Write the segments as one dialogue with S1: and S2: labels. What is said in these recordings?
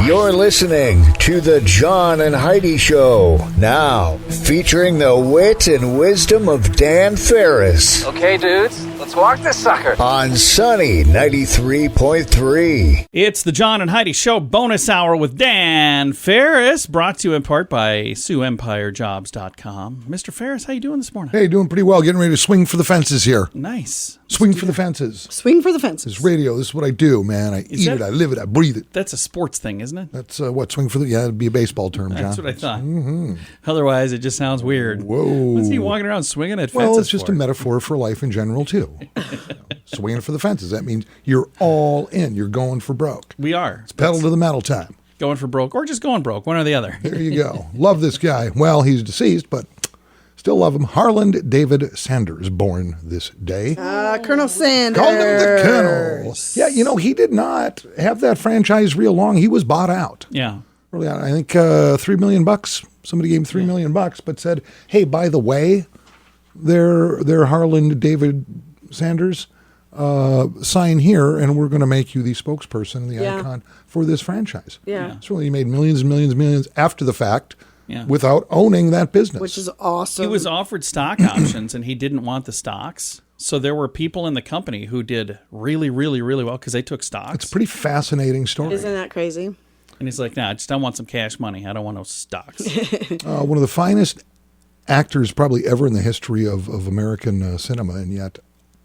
S1: You're listening to the John and Heidi Show. Now, featuring the wit and wisdom of Dan Farris.
S2: Okay, dudes, let's walk this sucker.
S1: On Sunny 93.3.
S3: It's the John and Heidi Show bonus hour with Dan Farris, brought to you in part by SiouxEmpireJobs.com. Mr. Farris, how you doing this morning?
S4: Hey, doing pretty well. Getting ready to swing for the fences here.
S3: Nice.
S4: Swing for the fences.
S5: Swing for the fences.
S4: This radio, this is what I do, man. I eat it, I live it, I breathe it.
S3: That's a sports thing, isn't it?
S4: That's what, swing for the, yeah, it'd be a baseball term, John.
S3: That's what I thought. Mm-hmm. Otherwise, it just sounds weird.
S4: Whoa.
S3: What's he walking around swinging at fences
S4: Well, it's just
S3: for?
S4: a metaphor for life in general, too. Swinging for the fences. That means you're all in. You're going for broke.
S3: We are.
S4: It's pedal to the metal time.
S3: Going for broke or just going broke, one or the other.
S4: There you go. Love this guy. Well, he's deceased, but still love him. Harland David Sanders, born this day.
S5: Colonel Sanders.
S4: Called him the Colonel. Yeah, you know, he did not have that franchise real long. He was bought out.
S3: Yeah.
S4: Early on, I think $3 million. Somebody gave him $3 million, but said, "Hey, by the way, they're Harland David Sanders. Sign here, and we're going to make you the spokesperson, the icon for this franchise."
S5: Yeah.
S4: So he made millions and millions and millions after the fact,
S3: Yeah.
S4: without owning that business.
S5: Which is awesome.
S3: He was offered stock options, and he didn't want the stocks. So there were people in the company who did really, really, really well because they took stocks.
S4: It's a pretty fascinating story.
S5: Isn't that crazy?
S3: And he's like, nah, I want some cash money. I don't want no stocks.
S4: One of the finest actors probably ever in the history of American cinema, and yet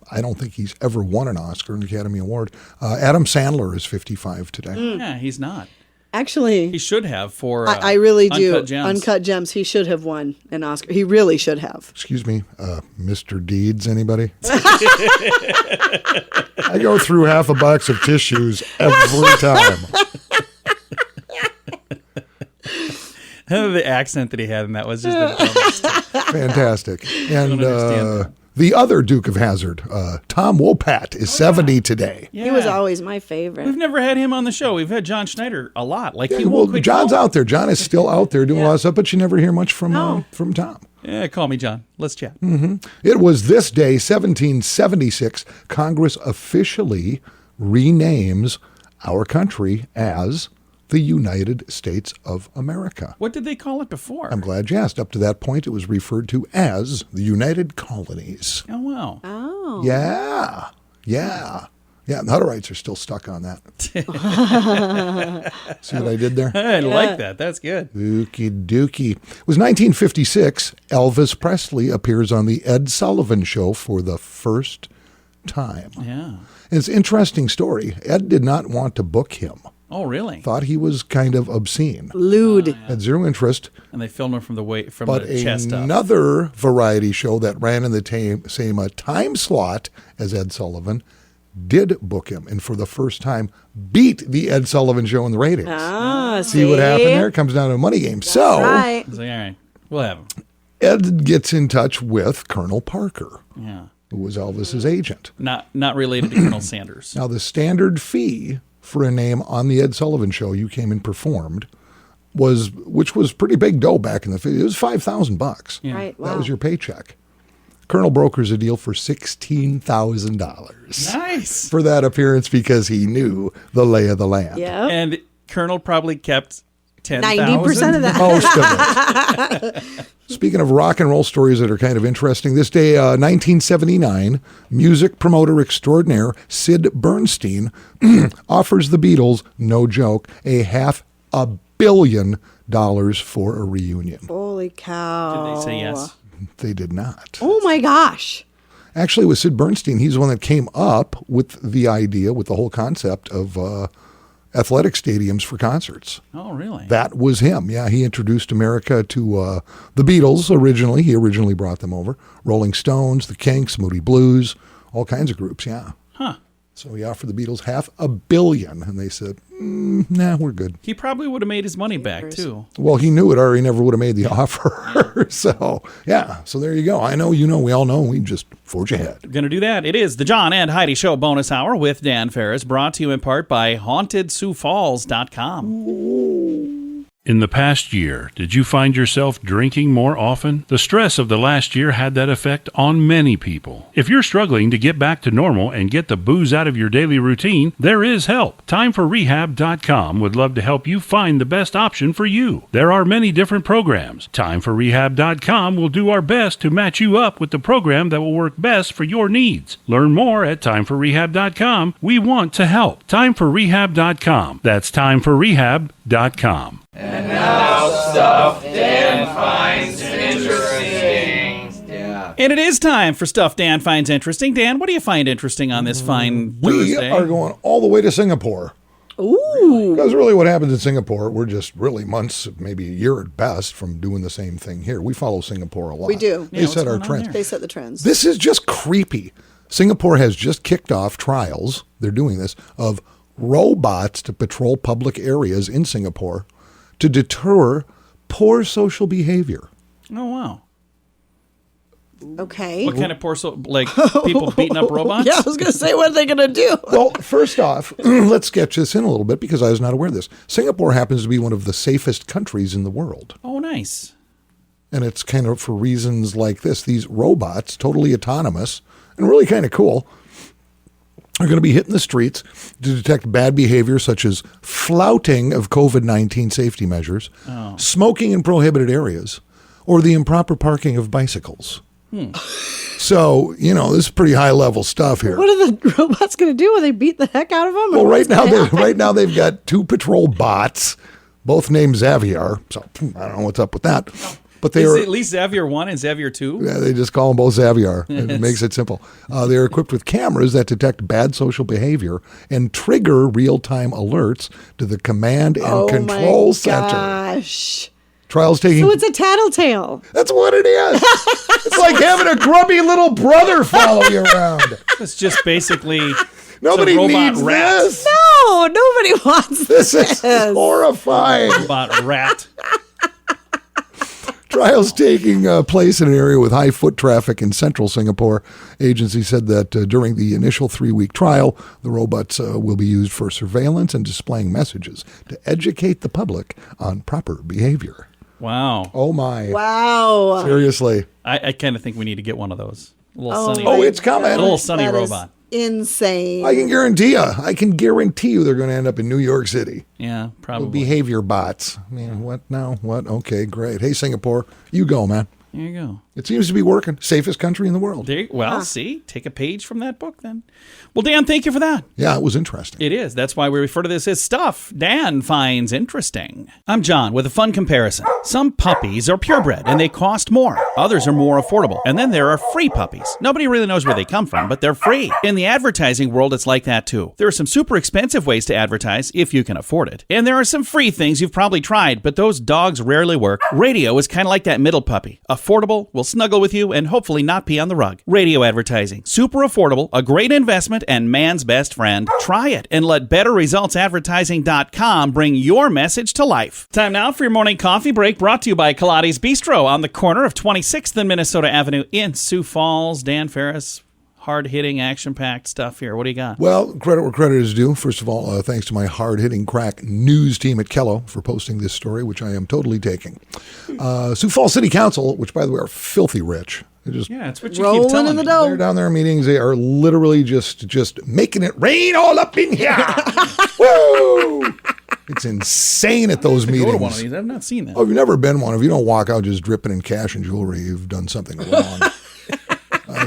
S4: I don't think he's ever won an Oscar, an Academy Award. Adam Sandler is 55 today.
S3: Yeah, he's not.
S5: Actually,
S3: He should have for
S5: I really do.
S3: Uncut Gems.
S5: Uncut Gems. He should have won an Oscar. He really should have.
S4: Excuse me, Mr. Deeds, anybody? I go through half a box of tissues every time.
S3: The accent that he had in that was just the dumbest.
S4: Fantastic. And
S3: understand that.
S4: the other Duke of Hazzard, Tom Wopat, is 70 today.
S3: Yeah.
S5: He was always my favorite.
S3: We've never had him on the show. We've had John Schneider a lot. Like he
S4: Well,
S3: won't quit
S4: John's
S3: calling.
S4: out there. John is still out there doing a lot of stuff, but you never hear much from Tom.
S3: Yeah, call me John. Let's chat.
S4: It was this day, 1776, Congress officially renames our country as the United States of America.
S3: What did they call it before?
S4: I'm glad you asked. Up to that point, it was referred to as the United Colonies.
S3: Oh, wow.
S5: Oh.
S4: Yeah. And the Hutterites are still stuck on that. See what I did there?
S3: I like that. That's good.
S4: Dookie dookie. It was 1956. Elvis Presley appears on the Ed Sullivan Show for the first time.
S3: Yeah.
S4: It's an interesting story. Ed did not want to book him.
S3: Oh, really?
S4: Thought he was kind of obscene.
S5: Lewd.
S4: Had zero interest.
S3: And they filmed him from the
S4: But
S3: chest up.
S4: another variety show that ran in the same time slot as Ed Sullivan did book him, and for the first time beat the Ed Sullivan Show in the ratings. See what happened there? It comes down to a money game. So
S5: Right.
S3: He's like, all right, we'll have him.
S4: Ed gets in touch with Colonel Parker,
S3: Yeah.
S4: who was Elvis's agent.
S3: Not related to Colonel Sanders.
S4: Now, the standard fee for a name on the Ed Sullivan Show you came and performed which was pretty big dough back in the 50s. It was $5,000.
S3: Yeah.
S5: Right. Wow.
S4: That was your paycheck. Colonel brokers a deal for $16,000
S3: Nice.
S4: for that appearance because he knew the lay of the land.
S5: Yeah.
S3: And Colonel probably kept 10,000.
S5: 90% of that.
S4: Most of it. Speaking of rock and roll stories that are kind of interesting, this day, 1979, music promoter extraordinaire Sid Bernstein offers the Beatles, no joke, $500 million for a reunion.
S5: Holy cow.
S3: Did they say yes?
S4: They did not.
S5: Oh my gosh.
S4: Actually, with Sid Bernstein, he's the one that came up with the idea, with the whole concept of athletic stadiums for concerts.
S3: Oh, really?
S4: That was him. Yeah, he introduced America to the Beatles originally. He originally brought them over. Rolling Stones, the Kinks, Moody Blues, all kinds of groups, yeah.
S3: Huh.
S4: So he offered the Beatles $500 million, and they said, nah, we're good.
S3: He probably would have made his money back, too.
S4: Well, he knew it, or he never would have made the offer. So, yeah, so there you go. I know, you know, we all know, we just forge ahead.
S3: Going to do that. It is the John and Heidi Show bonus hour with Dan Farris, brought to you in part by HauntedSiouxFalls.com.
S6: In the past year, did you find yourself drinking more often? The stress of the last year had that effect on many people. If you're struggling to get back to normal and get the booze out of your daily routine, there is help. TimeForRehab.com would love to help you find the best option for you. There are many different programs. TimeForRehab.com will do our best to match you up with the program that will work best for your needs. Learn more at TimeForRehab.com. We want to help. TimeForRehab.com. That's TimeForRehab.com.
S2: And now stuff Dan finds interesting. Yeah.
S3: And it is time for Stuff Dan Finds Interesting. Dan, what do you find interesting on this fine
S4: We
S3: Thursday?
S4: are going all the way to Singapore.
S5: Ooh.
S4: Because really what happens in Singapore, we're just really months, maybe a year at best, from doing the same thing here. We follow Singapore a lot.
S5: We do.
S4: They set our
S3: going on
S4: trends.
S3: there?
S5: They set the trends.
S4: This is just creepy. Singapore has just kicked off trials, they're doing this, of robots to patrol public areas in Singapore to deter poor social behavior.
S3: Oh, wow.
S5: Okay.
S3: What kind of like people beating up robots?
S5: Yeah, I was going to say, what are they going to do?
S4: Well, first off, let's sketch this in a little bit because I was not aware of this. Singapore happens to be one of the safest countries in the world.
S3: Oh, nice.
S4: And it's kind of for reasons like this. These robots, totally autonomous and really kind of cool, are going to be hitting the streets to detect bad behavior such as flouting of COVID-19 safety measures, smoking in prohibited areas, or the improper parking of bicycles. So, this is pretty high-level stuff here.
S5: What are the robots going to do? Will they beat the heck out of them?
S4: Well, right now they've got 2 patrol bots, both named Xavier. So I don't know what's up with that. But they
S3: Is
S4: are
S3: it at least Xavier 1 and Xavier 2?
S4: Yeah, they just call them both Xavier. It makes it simple. They are equipped with cameras that detect bad social behavior and trigger real-time alerts to the command and control center.
S5: Gosh.
S4: Trials taking.
S5: So it's a tattletale.
S4: That's what it is. It's like having a grubby little brother follow you around.
S3: It's just basically
S4: Nobody
S3: robot
S4: needs
S3: rat.
S4: this.
S5: No, nobody wants
S4: This is horrifying.
S3: robot rat.
S4: Trials taking place in an area with high foot traffic in central Singapore. Agency said that during the initial 3-week trial, the robots will be used for surveillance and displaying messages to educate the public on proper behavior.
S3: Wow.
S4: Oh, my.
S5: Wow.
S4: Seriously.
S3: I kind of think we need to get one of those. A little sunny.
S4: Oh, it's coming.
S3: A little sunny
S5: That is
S3: robot.
S5: Insane.
S4: I can guarantee you they're going to end up in New York City.
S3: Yeah, probably.
S4: Behavior bots. I mean, what now? What? Okay, great. Hey, Singapore, you go, man.
S3: There you go.
S4: It seems to be working. Safest country in the world.
S3: See, take a page from that book then. Well, Dan, thank you for that.
S4: Yeah, it was interesting.
S3: It is. That's why we refer to this as Stuff Dan Finds Interesting. I'm John with a fun comparison. Some puppies are purebred and they cost more. Others are more affordable. And then there are free puppies. Nobody really knows where they come from, but they're free. In the advertising world, it's like that too. There are some super expensive ways to advertise if you can afford it. And there are some free things you've probably tried, but those dogs rarely work. Radio is kind of like that middle puppy. Affordable, will snuggle with you, and hopefully not pee on the rug. Radio advertising. Super affordable, a great investment, and man's best friend. Try it and let BetterResultsAdvertising.com bring your message to life. Time now for your morning coffee break, brought to you by Kaladi's Bistro on the corner of 26th and Minnesota Avenue in Sioux Falls. Dan Farris, hard-hitting, action-packed stuff here. What do you got?
S4: Well, credit where credit is due. First of all, thanks to my hard-hitting crack news team at Kello for posting this story, which I am totally taking. Sioux Falls City Council, which, by the way, are filthy rich.
S3: Yeah, it's what you
S5: Rolling
S3: keep telling
S5: in the
S3: me.
S5: dough.
S4: They're down there in meetings. They are literally just making it rain all up in here. Woo! It's insane at those meetings.
S3: Go to one of these. I've not seen that.
S4: Oh, if you've never been one, if you don't walk out just dripping in cash and jewelry, you've done something wrong.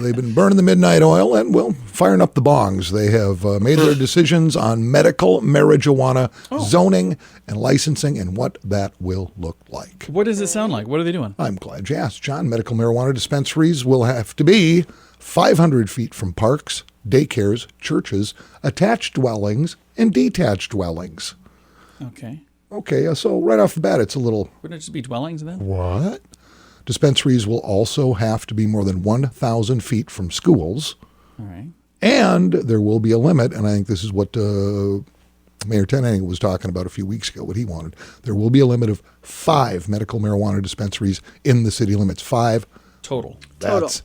S4: They've been burning the midnight oil and, well, firing up the bongs. They have made their decisions on medical marijuana zoning and licensing and what that will look like.
S3: What does it sound like? What are they doing?
S4: I'm glad you asked, John. Medical marijuana dispensaries will have to be 500 feet from parks, daycares, churches, attached dwellings, and detached dwellings.
S3: Okay.
S4: Okay, so right off the bat, it's a little...
S3: Wouldn't it just be dwellings then?
S4: What? Dispensaries will also have to be more than 1,000 feet from schools.
S3: All right.
S4: And there will be a limit, and I think this is what Mayor Tenning was talking about a few weeks ago, what he wanted. There will be a limit of 5 medical marijuana dispensaries in the city limits. 5.
S3: Total.
S4: That's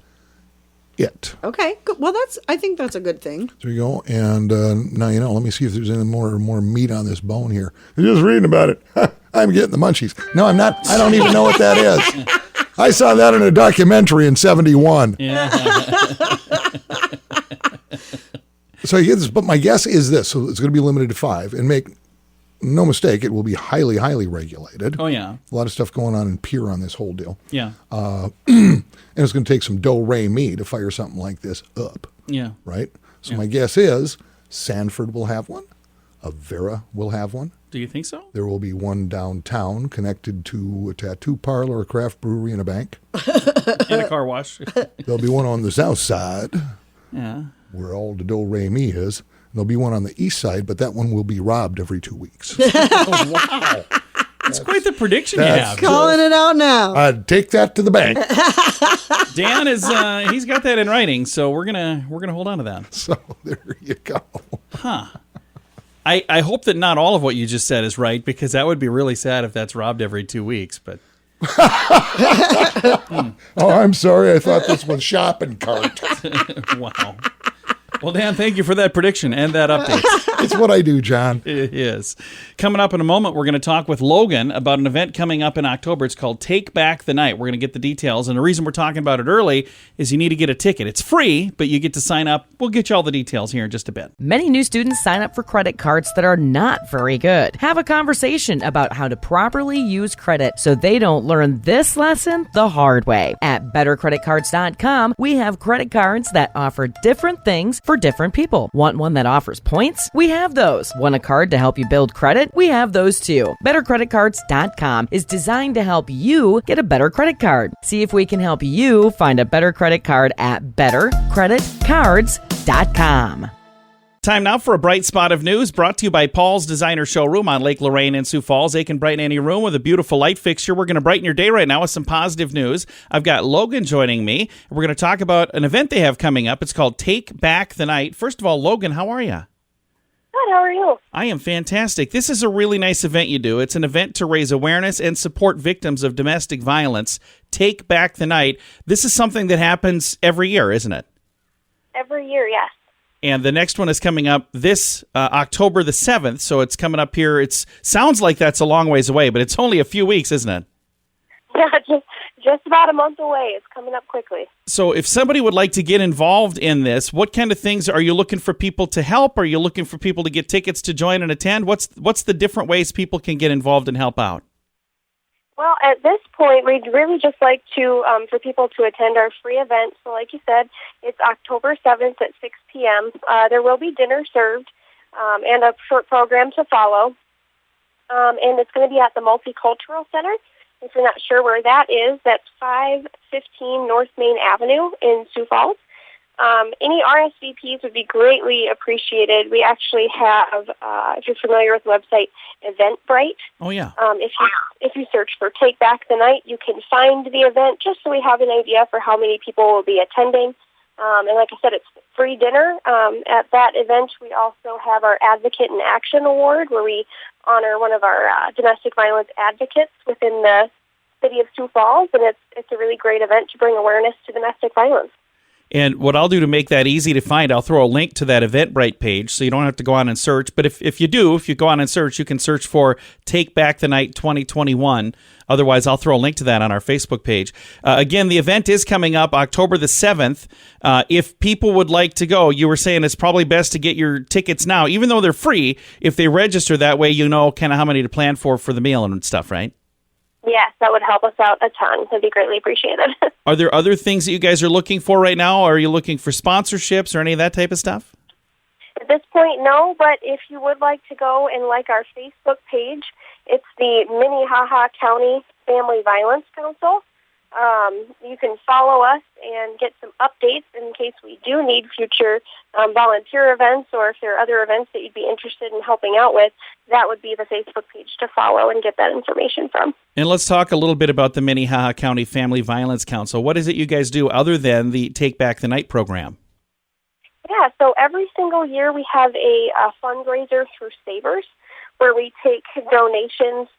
S4: it.
S5: Okay, good. Well, I think that's a good thing.
S4: There you go. And now, let me see if there's any more meat on this bone here. I'm just reading about it. I'm getting the munchies. No, I'm not. I don't even know what that is. I saw that in a documentary in 71.
S3: Yeah.
S4: So you get this, but my guess is this. So it's going to be limited to 5. And make no mistake, it will be highly, highly regulated.
S3: Oh, yeah.
S4: A lot of stuff going on in Pier on this whole deal.
S3: Yeah.
S4: And it's going to take some do-re-mi to fire something like this up.
S3: Yeah.
S4: Right? So
S3: Yeah.
S4: my guess is Sanford will have one. Avera will have one.
S3: Do you think so?
S4: There will be one downtown connected to a tattoo parlor, a craft brewery, and a bank.
S3: In a car wash.
S4: There'll be one on the south side
S3: Yeah.
S4: where all the do-re-mi is. There'll be one on the east side, but that one will be robbed every 2 weeks.
S3: Oh, wow. That's quite the prediction you have.
S5: Calling it out now.
S4: I'd take that to the bank.
S3: Dan is he's got that in writing, so we're gonna hold on to that.
S4: So there you go.
S3: I hope that not all of what you just said is right, because that would be really sad if that's robbed every 2 weeks. But
S4: Oh, I'm sorry. I thought this was shopping cart.
S3: wow. Well, Dan, thank you for that prediction and that update.
S4: It's what I do, John.
S3: It is. Coming up in a moment, we're going to talk with Logan about an event coming up in October. It's called Take Back the Night. We're going to get the details. And the reason we're talking about it early is you need to get a ticket. It's free, but you get to sign up. We'll get you all the details here in just a bit.
S7: Many new students sign up for credit cards that are not very good. Have a conversation about how to properly use credit so they don't learn this lesson the hard way. At bettercreditcards.com, we have credit cards that offer different things for different people. Want one that offers points? We have those. Want a card to help you build credit? We have those too. Bettercreditcards.com is designed to help you get a better credit card. See if we can help you find a better credit card at bettercreditcards.com.
S3: Time now for a bright spot of news brought to you by Paul's Designer Showroom on Lake Lorraine in Sioux Falls. They can brighten any room with a beautiful light fixture. We're going to brighten your day right now with some positive news. I've got Logan joining me. We're going to talk about an event they have coming up. It's called Take Back the Night. First of all, Logan, how are you?
S8: Good, how are you?
S3: I am fantastic. This is a really nice event you do. It's an event to raise awareness and support victims of domestic violence. Take Back the Night. This is something that happens every year, isn't it?
S8: Every year, yes.
S3: And the next one is coming up this October the 7th, so it's coming up here. It sounds like that's a long ways away, but it's only a few weeks, isn't it?
S8: Yeah, just about a month away. It's coming up quickly.
S3: So if somebody would like to get involved in this, what kind of things are you looking for people to help? Are you looking for people to get tickets to join and attend? What's the different ways people can get involved and help out?
S8: Well, at this point, we'd really just like to for people to attend our free event. So like you said, it's October 7th at 6 p.m. There will be dinner served and a short program to follow. And it's going to be at the Multicultural Center. If you're not sure where that is, that's 515 North Main Avenue in Sioux Falls. Any RSVPs would be greatly appreciated. We actually have, if you're familiar with the website, Eventbrite.
S3: Oh, yeah.
S8: If you search for Take Back the Night, you can find the event just so we have an idea for how many people will be attending. And like I said, it's free dinner. At that event, we also have our Advocate in Action Award, where we honor one of our domestic violence advocates within the city of Sioux Falls, and it's a really great event to bring awareness to domestic violence.
S3: And what I'll do to make that easy to find, I'll throw a link to that Eventbrite page so you don't have to go on and search. But if you go on and search, you can search for Take Back the Night 2021. Otherwise, I'll throw a link to that on our Facebook page. Again, the event is coming up October the 7th. If people would like to go, you were saying it's probably best to get your tickets now, even though they're free. If they register that way, you know kind of how many to plan for the meal and stuff, right?
S8: Yes, that would help us out a ton. That'd be greatly appreciated.
S3: Are there other things that you guys are looking for right now? Are you looking for sponsorships or any of that type of stuff?
S8: At this point, no, but if you would like to go and like our Facebook page, it's the Minnehaha County Family Violence Council. You can follow us and get some updates in case we do need future volunteer events, or if there are other events that you'd be interested in helping out with. That would be the Facebook page to follow and get that information from.
S3: And let's talk a little bit about the Minnehaha County Family Violence Council. What is it you guys do other than the Take Back the Night program?
S8: Yeah, so every single year we have a fundraiser through Savers, where we take donations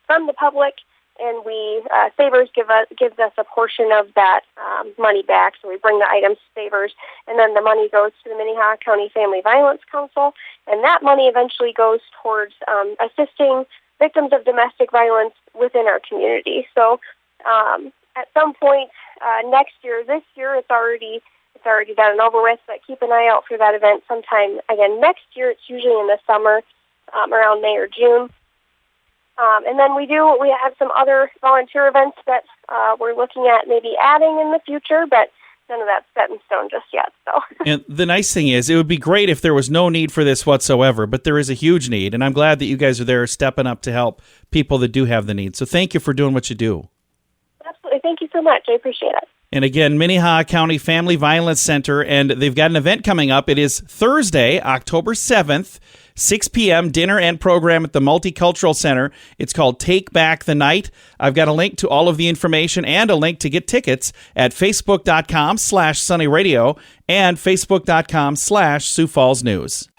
S8: from the public, and we Savers gives us a portion of that money back. So we bring the items to Savers, and then the money goes to the Minnehaha County Family Violence Council, and that money eventually goes towards assisting victims of domestic violence within our community. So at some point next year, this year it's already done and over with, but keep an eye out for that event sometime again next year. It's usually in the summer, around May or June. And then we have some other volunteer events that we're looking at maybe adding in the future, but none of that's set in stone just yet. So.
S3: And the nice thing is, it would be great if there was no need for this whatsoever, but there is a huge need, and I'm glad that you guys are there stepping up to help people that do have the need. So thank you for doing what you do.
S8: Absolutely. Thank you so much. I appreciate it.
S3: And again, Minnehaha County Family Violence Center, and they've got an event coming up. It is Thursday, October 7th, 6 p.m., dinner and program at the Multicultural Center. It's called Take Back the Night. I've got a link to all of the information and a link to get tickets at facebook.com/sunnyradio and facebook.com/Sioux Falls News.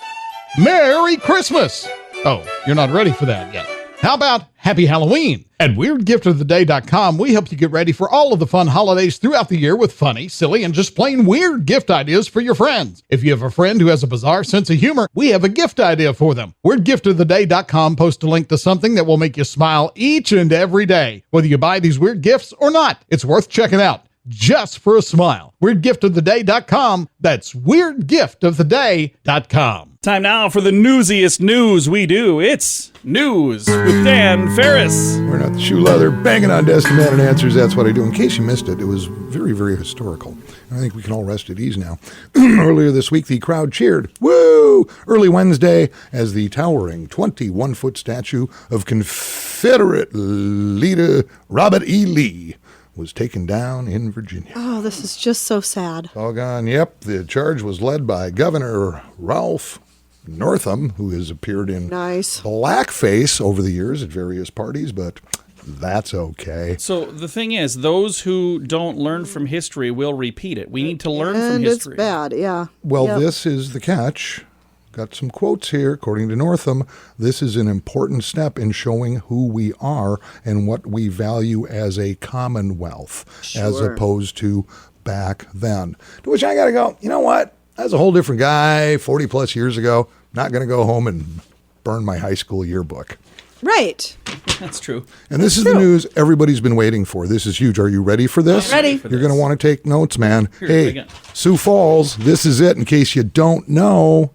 S9: Merry Christmas! Oh, you're not ready for that yet. How about Happy Halloween? At WeirdGiftOfTheDay.com, we help you get ready for all of the fun holidays throughout the year with funny, silly, and just plain weird gift ideas for your friends. If you have a friend who has a bizarre sense of humor, we have a gift idea for them. WeirdGiftOfTheDay.com posts a link to something that will make you smile each and every day. Whether you buy these weird gifts or not, it's worth checking out. Just for a smile. WeirdGiftOfTheDay.com. That's WeirdGiftOfTheDay.com.
S3: Time now for the newsiest news we do. It's News with Dan Farris.
S4: We're not the shoe leather banging on desk demand and answers. That's what I do. In case you missed it, it was very, very historical. I think we can all rest at ease now. Earlier this week, the crowd cheered, woo, early Wednesday, as the towering 21-foot statue of Confederate leader Robert E. Lee was taken down in Virginia.
S5: Oh, this is just so sad.
S4: Doggone, yep. The charge was led by Governor Ralph Northam, who has appeared in blackface over the years at various parties, but that's okay.
S3: So the thing is, those who don't learn from history will repeat it. We need to learn from
S5: And
S3: history.
S5: it's bad, yeah.
S4: Well, this is the catch. Got some quotes here. According to Northam, this is an important step in showing who we are and what we value as a commonwealth, as opposed to back then. To which I got to go, you know what? That's a whole different guy 40 plus years ago. Not going to go home and burn my high school yearbook.
S5: Right.
S3: That's true.
S4: And this is the news everybody's been waiting for. This is huge. Are you ready for this?
S5: I'm ready.
S4: You're going to want to take notes, man.
S3: Here we go.
S4: Hey, Sioux Falls, this is it. In case you don't know,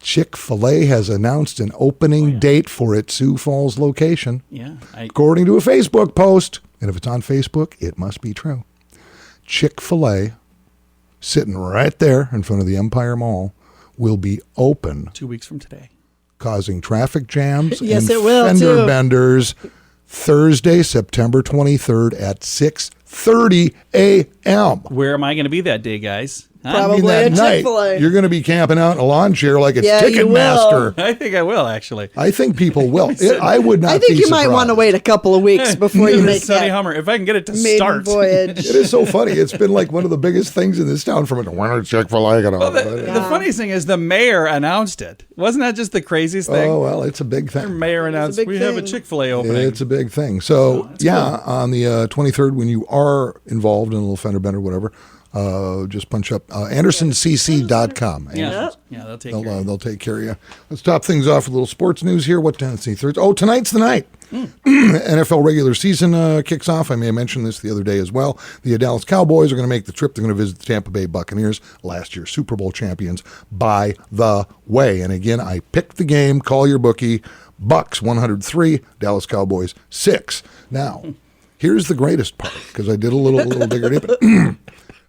S4: Chick-fil-A has announced an opening date for its Sioux Falls location.
S3: Yeah.
S4: According to a Facebook post, and if it's on Facebook, it must be true. Chick-fil-A, sitting right there in front of the Empire Mall, will be open
S3: 2 weeks from today,
S4: causing traffic jams
S5: Yes,
S4: and
S5: it will,
S4: fender
S5: too.
S4: benders Thursday, September 23rd at 6:30 a.m.
S3: Where am I going to be that day, guys? Huh?
S5: Probably
S4: that
S5: at
S4: night,
S5: Chick-fil-A.
S4: you're going to be camping out in a lawn chair like it's
S5: Yeah, you
S4: Ticketmaster.
S3: I think I will, actually.
S4: I think people will. I would not
S5: I think
S4: be
S5: you might
S4: surprised.
S5: want to wait a couple of weeks before you make
S3: Sunny
S5: that
S3: Hummer. If I can get it to
S5: maiden
S3: start.
S5: voyage.
S4: It is so funny. It's been like one of the biggest things in this town from when are Chick-fil-A going to open?
S3: The funniest thing is the mayor announced it. Wasn't that just the craziest thing?
S4: Oh, well, it's a big
S3: Their
S4: thing.
S3: mayor announced,
S5: big
S3: we have a
S5: thing.
S3: Chick-fil-A opening.
S4: It's a big thing. So, on the 23rd, when you are involved in a little fender bender, whatever, just punch up AndersonCC.com.
S3: Yeah, they'll take care of it.
S4: They'll take care of you. Let's top things off with a little sports news here. What Tennessee thirds? Oh, tonight's the night. NFL regular season kicks off. I may have mentioned this the other day as well. The Dallas Cowboys are going to make the trip. They're going to visit the Tampa Bay Buccaneers, last year's Super Bowl champions, by the way. And again, I picked the game. Call your bookie. Bucks 103, Dallas Cowboys 6. Now, here's the greatest part, because I did a little digger deep.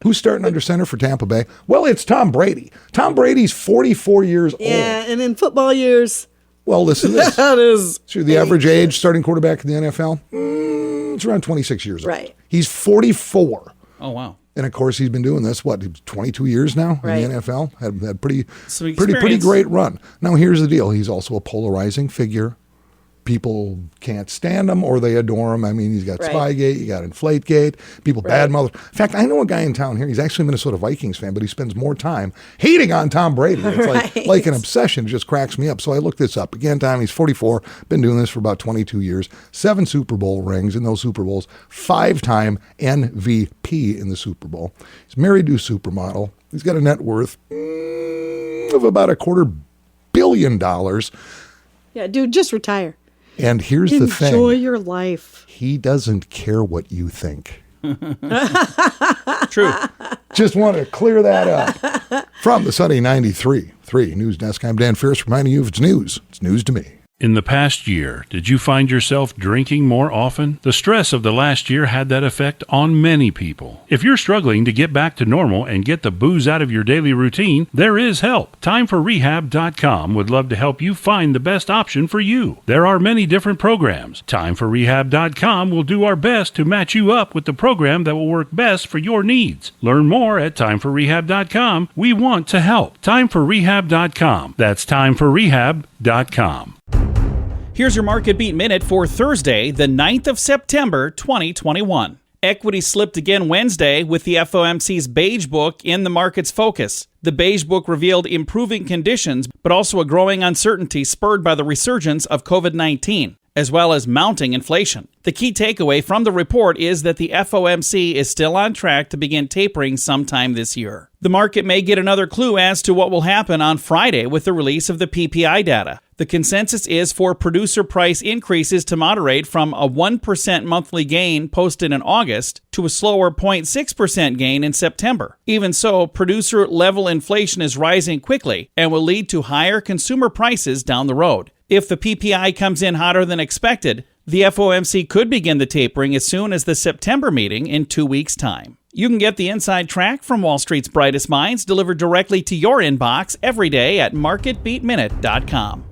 S4: Who's starting under center for Tampa Bay? Well, it's Tom Brady. Tom Brady's 44 years old.
S5: Yeah, and in football years,
S4: Well, listen to this.
S5: that is
S4: So the average age starting quarterback in the NFL? It's around 26 years old.
S5: Right.
S4: He's 44.
S3: Oh, wow.
S4: And of course, he's been doing this, 22 years now
S5: Right.
S4: in the NFL? Had pretty
S3: experience.
S4: great run. Now, here's the deal. He's also a polarizing figure. People can't stand him or they adore him. I mean, he's got
S5: Right.
S4: Spygate, you got Inflategate, people badmouth. In fact, I know a guy in town here. He's actually a Minnesota Vikings fan, but he spends more time hating on Tom Brady. It's like an obsession. It just cracks me up. So I looked this up. Again, Tom, he's 44, been doing this for about 22 years, 7 Super Bowl rings in those Super Bowls, 5-time MVP in the Super Bowl. He's married to a supermodel. He's got a net worth of about $250 million.
S5: yeah, dude, just retire.
S4: And here's the thing.
S5: Enjoy your life.
S4: He doesn't care what you think.
S3: True.
S4: Just want to clear that up. From the Sunny 93.3 News Desk, I'm Dan Farris reminding you if it's news to me.
S6: In the past year, did you find yourself drinking more often? The stress of the last year had that effect on many people. If you're struggling to get back to normal and get the booze out of your daily routine, there is help. TimeForRehab.com would love to help you find the best option for you. There are many different programs. TimeForRehab.com will do our best to match you up with the program that will work best for your needs. Learn more at TimeForRehab.com. We want to help. TimeForRehab.com. That's TimeForRehab.com.
S3: Here's your Market Beat Minute for Thursday, the 9th of September, 2021. Equity slipped again Wednesday with the FOMC's Beige Book in the market's focus. The Beige Book revealed improving conditions, but also a growing uncertainty spurred by the resurgence of COVID-19, as well as mounting inflation. The key takeaway from the report is that the FOMC is still on track to begin tapering sometime this year. The market may get another clue as to what will happen on Friday with the release of the PPI data. The consensus is for producer price increases to moderate from a 1% monthly gain posted in August to a slower 0.6% gain in September. Even so, producer level inflation is rising quickly and will lead to higher consumer prices down the road. If the PPI comes in hotter than expected, the FOMC could begin the tapering as soon as the September meeting in 2 weeks' time. You can get the inside track from Wall Street's brightest minds delivered directly to your inbox every day at marketbeatminute.com.